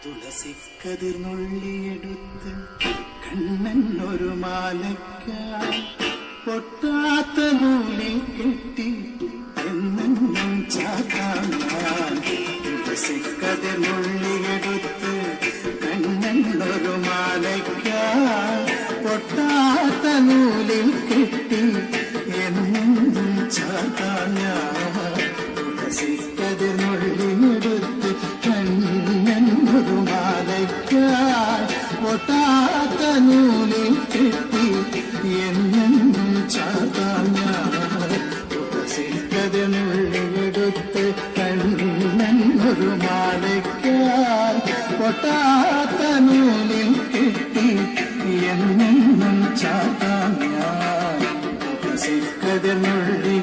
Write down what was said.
തുളസിക്കതിർന്നുള്ളിയെടുത്ത് കണ്ണൻ ഒരു മാലയ്ക്കായി പൊട്ടാത്ത നൂലിൽ കെട്ടി എന്നും ചാത്താൻ. തുളസിക്കതിർന്നുള്ളിയെടുത്ത് കണ്ണൻ ഒരു മാലയ്ക്കായി പൊട്ടാത്ത നൂലിൽ കെട്ടി എന്നും ചാത്താൻ. തുളസിക്കതിർന്നുള്ളിയെടുത്ത് ഒരു മാലയ്ക്കായി പൊട്ടാത്ത നൂലിൽ കെട്ടി എന്നും ചാത്താൻ. തുളസിക്കതിർന്നുള്ളിയെടുത്ത് കണ്ണൻ ഒരു മാലയ്ക്കായി പൊട്ടാത്ത നൂലിൽ കെട്ടി എന്നും ചാത്താൻ. തുളസിക്കതിർന്നുള്ളിൽ